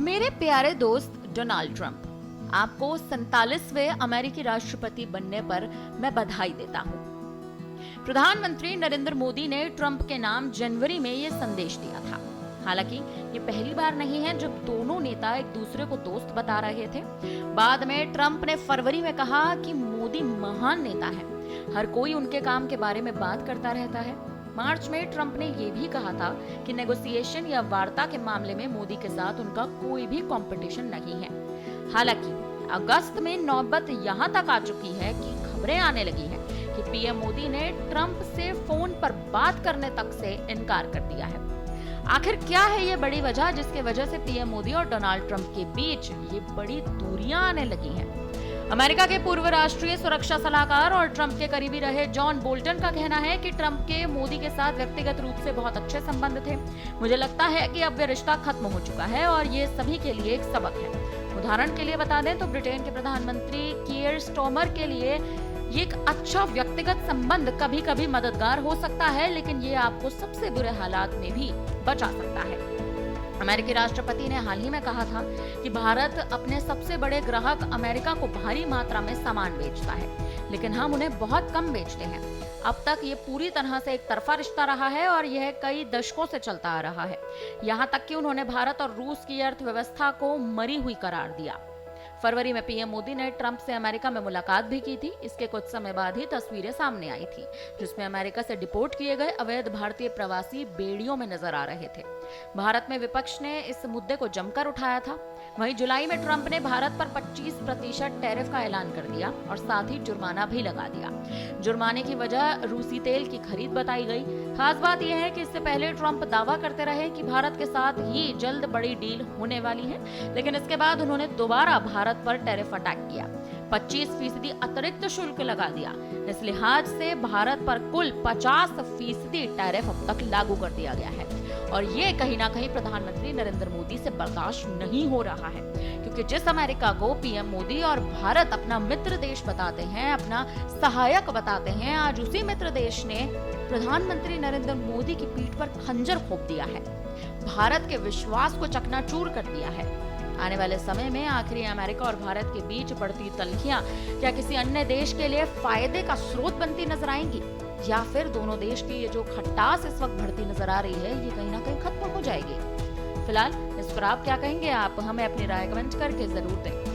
मेरे प्यारे दोस्त डोनाल्ड ट्रंप, आपको 47वें अमेरिकी राष्ट्रपति बनने पर मैं बधाई देता हूँ। प्रधानमंत्री नरेंद्र मोदी ने ट्रंप के नाम जनवरी में ये संदेश दिया था। हालांकि ये पहली बार नहीं है जब दोनों नेता एक दूसरे को दोस्त बता रहे थे। बाद में ट्रंप ने फरवरी में कहा कि मोदी महान नेता है, हर कोई उनके काम के बारे में बात करता रहता है। मार्च में ट्रंप ने यह भी कहा था कि नेगोशिएशन या वार्ता के मामले में मोदी के साथ उनका कोई भी कंपटीशन नहीं है। हालांकि अगस्त में नौबत यहां तक आ चुकी है कि खबरें आने लगी हैं कि पीएम मोदी ने ट्रंप से फोन पर बात करने तक से इनकार कर दिया है। आखिर क्या है ये बड़ी वजह जिसके वजह से पीएम मोदी और डोनाल्ड ट्रंप के बीच ये बड़ी दूरियां आने लगी हैं? अमेरिका के पूर्व राष्ट्रीय सुरक्षा सलाहकार और ट्रंप के करीबी रहे जॉन बोल्टन का कहना है कि ट्रंप के मोदी के साथ व्यक्तिगत रूप से बहुत अच्छे संबंध थे। मुझे लगता है कि अब यह रिश्ता खत्म हो चुका है और ये सभी के लिए एक सबक है। उदाहरण के लिए बता दें तो ब्रिटेन के प्रधानमंत्री कीयर स्टारमर के लिए ये एक अच्छा व्यक्तिगत संबंध कभी कभी मददगार हो सकता है, लेकिन ये आपको सबसे बुरे हालात में भी बचा सकता है। अमेरिकी राष्ट्रपति ने हाल ही में कहा था कि भारत अपने सबसे बड़े ग्राहक अमेरिका को भारी मात्रा में सामान बेचता है, लेकिन हम उन्हें बहुत कम बेचते हैं। अब तक ये पूरी तरह से एक तरफा रिश्ता रहा है और यह कई दशकों से चलता आ रहा है। यहाँ तक कि उन्होंने भारत और रूस की अर्थव्यवस्था को मरी हुई करार दिया। फरवरी में पीएम मोदी ने ट्रंप से अमेरिका में मुलाकात भी की थी। इसके कुछ समय बाद ही तस्वीरें सामने आई थी जिसमें अमेरिका से डिपोर्ट किए गए अवैध भारतीय प्रवासी बेड़ियों में नजर आ रहे थे। भारत में विपक्ष ने इस मुद्दे को जमकर उठाया था। वहीं जुलाई में ट्रंप ने भारत पर 25% टैरिफ का ऐलान कर दिया और साथ ही जुर्माना भी लगा दिया। जुर्माने की वजह रूसी तेल की खरीद बताई गई। खास बात यह है कि इससे पहले ट्रंप दावा करते रहे कि भारत के साथ ही जल्द बड़ी डील होने वाली है, लेकिन इसके बाद उन्होंने दोबारा भारत पर टैरिफ अटैक किया, 25% अतिरिक्त शुल्क लगा दिया। इस लिहाज से भारत पर कुल 50% टैरिफ अब तक लागू कर दिया गया है और ये कहीं ना कहीं प्रधानमंत्री नरेंद्र मोदी से बर्दाश्त नहीं हो रहा है, क्योंकि जिस अमेरिका को पीएम मोदी और भारत अपना मित्र देश बताते हैं, अपना सहायक बताते हैं, आज उसी मित्र देश ने प्रधानमंत्री नरेंद्र मोदी की पीठ पर खंजर घोंप दिया है, भारत के विश्वास को चकनाचूर कर दिया है। आने वाले समय में आखिर अमेरिका और भारत के बीच बढ़ती तल्खियां क्या किसी अन्य देश के लिए फायदे का स्रोत बनती नजर आएंगी, या फिर दोनों देश की ये जो खटास इस वक्त बढ़ती नजर आ रही है ये कहीं ना कहीं खत्म हो जाएगी? फिलहाल इस पर आप क्या कहेंगे? आप हमें अपनी राय कमेंट करके जरूर दें।